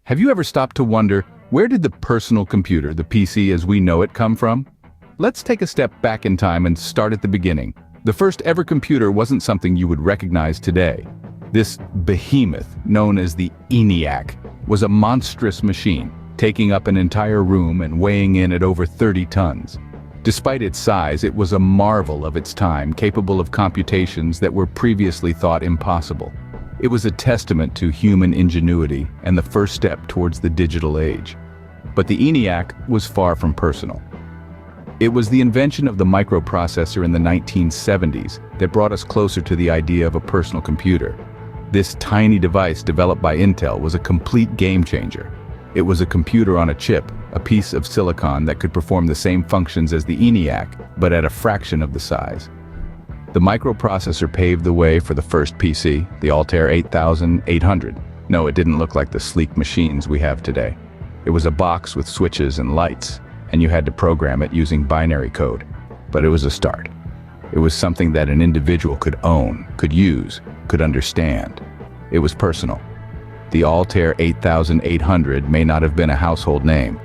Have you ever stopped to wonder, where did the personal computer, the PC as we know it, come from? Let's take a step back in time and start at the beginning. The first ever computer wasn't something you would recognize today. This behemoth, known as the ENIAC, was a monstrous machine, taking up an entire room and weighing in at over 30 tons. Despite its size, it was a marvel of its time, capable of computations that were previously thought impossible. It was a testament to human ingenuity and the first step towards the digital age. But the ENIAC was far from personal. It was the invention of the microprocessor in the 1970s that brought us closer to the idea of a personal computer. This tiny device developed by Intel was a complete game changer. It was a computer on a chip, a piece of silicon that could perform the same functions as the ENIAC, but at a fraction of the size. The microprocessor paved the way for the first PC, the Altair 8800. No, it didn't look like the sleek machines we have today. It was a box with switches and lights, and you had to program it using binary code. But it was a start. It was something that an individual could own, could use, could understand. It was personal. The Altair 8800 may not have been a household name,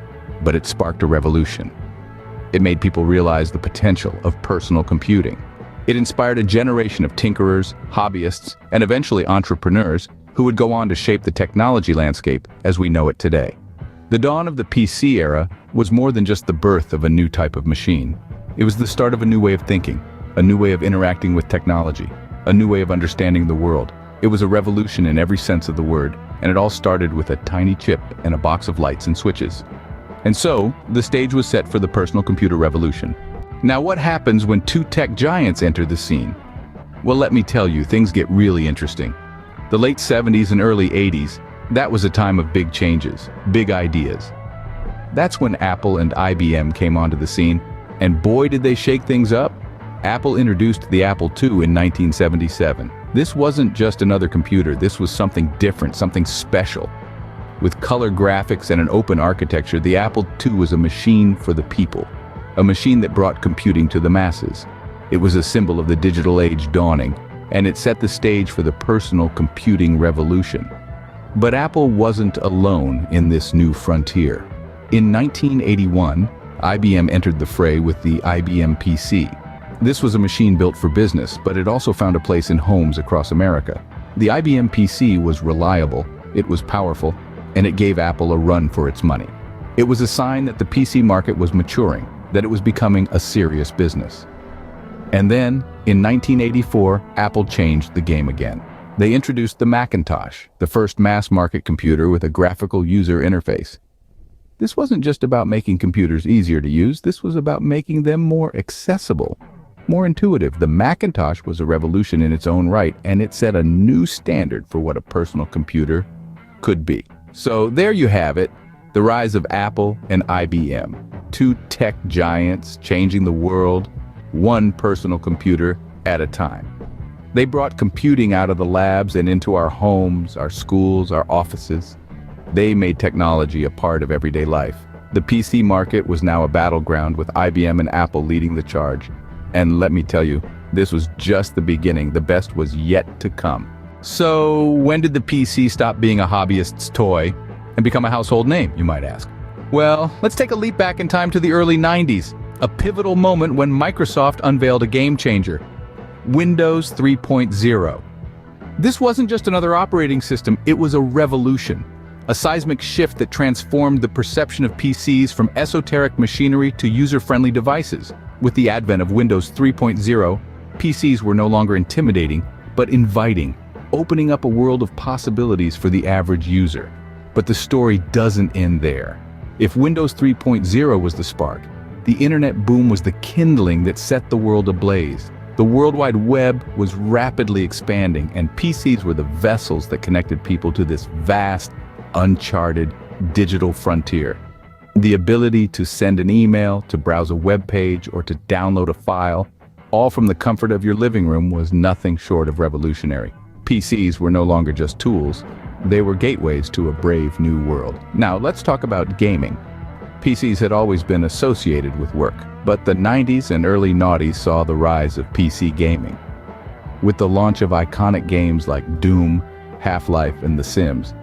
but it sparked a revolution. It made people realize the potential of personal computing. It inspired a generation of tinkerers, hobbyists, and eventually entrepreneurs who would go on to shape the technology landscape as we know it today. The dawn of the PC era was more than just the birth of a new type of machine. It was the start of a new way of thinking, a new way of interacting with technology, a new way of understanding the world. It was a revolution in every sense of the word, and it all started with a tiny chip and a box of lights and switches. And so, the stage was set for the personal computer revolution. Now, what happens when two tech giants enter the scene? Well, let me tell you, things get really interesting. The late 70s and early 80s, that was a time of big changes, big ideas. That's when Apple and IBM came onto the scene, and boy did they shake things up. Apple introduced the Apple II in 1977. This wasn't just another computer, this was something different, something special. With color graphics and an open architecture, the Apple II was a machine for the people. A machine that brought computing to the masses. It was a symbol of the digital age dawning, and it set the stage for the personal computing revolution. But Apple wasn't alone in this new frontier. In 1981, IBM entered the fray with the IBM PC. This was a machine built for business, but it also found a place in homes across America. The IBM PC was reliable, it was powerful, and it gave Apple a run for its money. It was a sign that the PC market was maturing, that it was becoming a serious business. And then, in 1984, Apple changed the game again. They introduced the Macintosh, the first mass-market computer with a graphical user interface. This wasn't just about making computers easier to use, this was about making them more accessible, more intuitive. The Macintosh was a revolution in its own right, and it set a new standard for what a personal computer could be. So there you have it, the rise of Apple and IBM. Two tech giants changing the world, one personal computer at a time. They brought computing out of the labs and into our homes, our schools, our offices. They made technology a part of everyday life. The PC market was now a battleground with IBM and Apple leading the charge. And let me tell you, this was just the beginning. The best was yet to come. So when did the PC stop being a hobbyist's toy and become a household name, you might ask? Well, let's take a leap back in time to the early 90s, a pivotal moment when Microsoft unveiled a game changer, Windows 3.0. This wasn't just another operating system, it was a revolution, a seismic shift that transformed the perception of PCs from esoteric machinery to user-friendly devices. With the advent of Windows 3.0, PCs were no longer intimidating, but inviting, opening up a world of possibilities for the average user. But the story doesn't end there. If Windows 3.0 was the spark, the internet boom was the kindling that set the world ablaze. The World Wide Web was rapidly expanding, and PCs were the vessels that connected people to this vast, uncharted digital frontier. The ability to send an email, to browse a web page, or to download a file, all from the comfort of your living room, was nothing short of revolutionary. PCs were no longer just tools. They were gateways to a brave new world. Now, let's talk about gaming. PCs had always been associated with work, but the 90s and early noughties saw the rise of PC gaming. With the launch of iconic games like Doom, Half-Life, and The Sims,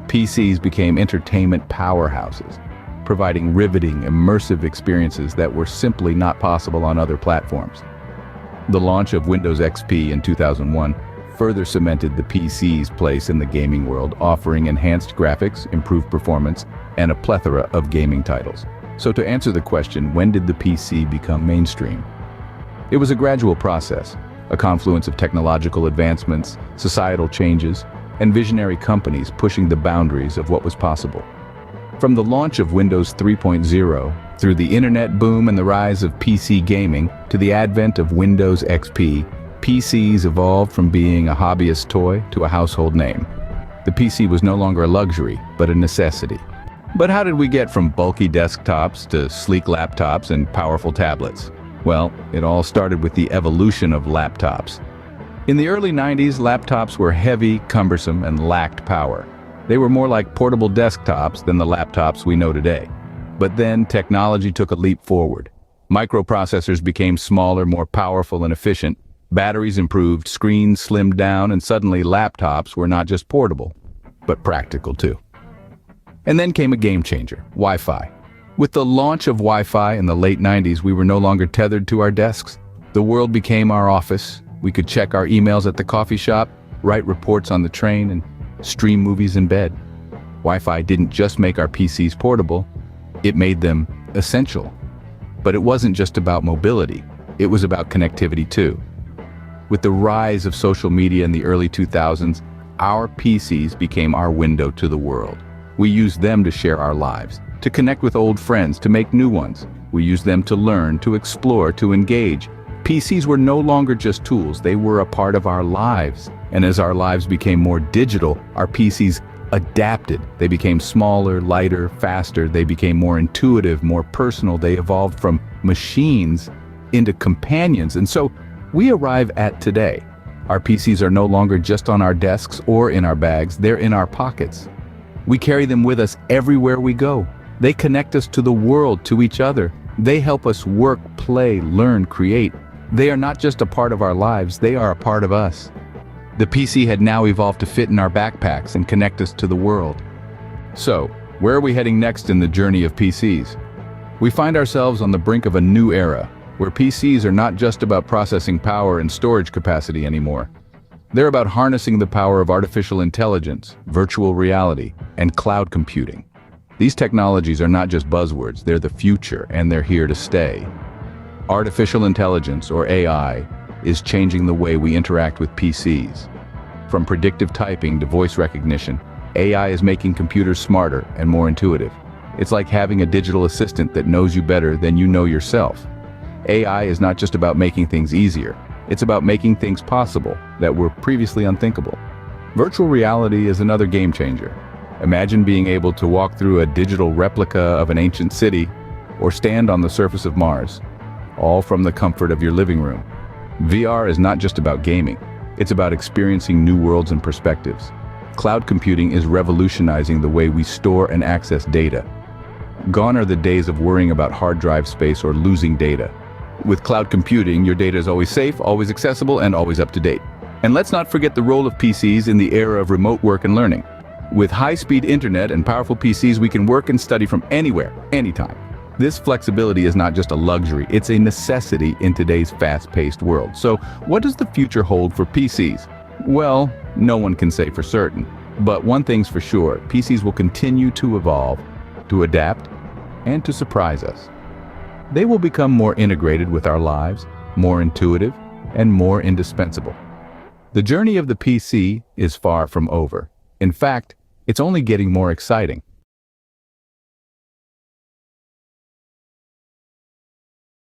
PCs became entertainment powerhouses, providing riveting, immersive experiences that were simply not possible on other platforms. The launch of Windows XP in 2001 further cemented the PC's place in the gaming world, offering enhanced graphics, improved performance, and a plethora of gaming titles. So to answer the question, when did the PC become mainstream? It was a gradual process, a confluence of technological advancements, societal changes, and visionary companies pushing the boundaries of what was possible. From the launch of Windows 3.0, through the internet boom and the rise of PC gaming, to the advent of Windows XP, PCs evolved from being a hobbyist toy to a household name. The PC was no longer a luxury, but a necessity. But how did we get from bulky desktops to sleek laptops and powerful tablets? Well, it all started with the evolution of laptops. In the early 90s, laptops were heavy, cumbersome, and lacked power. They were more like portable desktops than the laptops we know today. But then technology took a leap forward. Microprocessors became smaller, more powerful and efficient. Batteries improved, screens slimmed down, and suddenly laptops were not just portable, but practical too. And then came a game changer, Wi-Fi. With the launch of Wi-Fi in the late 90s, we were no longer tethered to our desks. The world became our office. We could check our emails at the coffee shop, write reports on the train, and stream movies in bed. Wi-Fi didn't just make our PCs portable, it made them essential. But it wasn't just about mobility, it was about connectivity too. With the rise of social media in the early 2000s, our PCs became our window to the world. We used them to share our lives, to connect with old friends, to make new ones. We used them to learn, to explore, to engage. PCs were no longer just tools, they were a part of our lives. And as our lives became more digital, our PCs adapted. They became smaller, lighter, faster. They became more intuitive, more personal. They evolved from machines into companions. And so we arrive at today. Our PCs are no longer just on our desks or in our bags, they're in our pockets. We carry them with us everywhere we go. They connect us to the world, to each other. They help us work, play, learn, create. They are not just a part of our lives, they are a part of us. The PC had now evolved to fit in our backpacks and connect us to the world. So, where are we heading next in the journey of PCs? We find ourselves on the brink of a new era, where PCs are not just about processing power and storage capacity anymore. They're about harnessing the power of artificial intelligence, virtual reality, and cloud computing. These technologies are not just buzzwords, they're the future, and they're here to stay. Artificial intelligence, or AI, is changing the way we interact with PCs. From predictive typing to voice recognition, AI is making computers smarter and more intuitive. It's like having a digital assistant that knows you better than you know yourself. AI is not just about making things easier, it's about making things possible that were previously unthinkable. Virtual reality is another game changer. Imagine being able to walk through a digital replica of an ancient city or stand on the surface of Mars, all from the comfort of your living room. VR is not just about gaming, it's about experiencing new worlds and perspectives. Cloud computing is revolutionizing the way we store and access data. Gone are the days of worrying about hard drive space or losing data. With cloud computing, your data is always safe, always accessible, and always up to date. And let's not forget the role of PCs in the era of remote work and learning. With high-speed internet and powerful PCs, we can work and study from anywhere, anytime. This flexibility is not just a luxury, it's a necessity in today's fast-paced world. So, what does the future hold for PCs? Well, no one can say for certain. But one thing's for sure, PCs will continue to evolve, to adapt, and to surprise us. They will become more integrated with our lives, more intuitive, and more indispensable. The journey of the PC is far from over. In fact, it's only getting more exciting.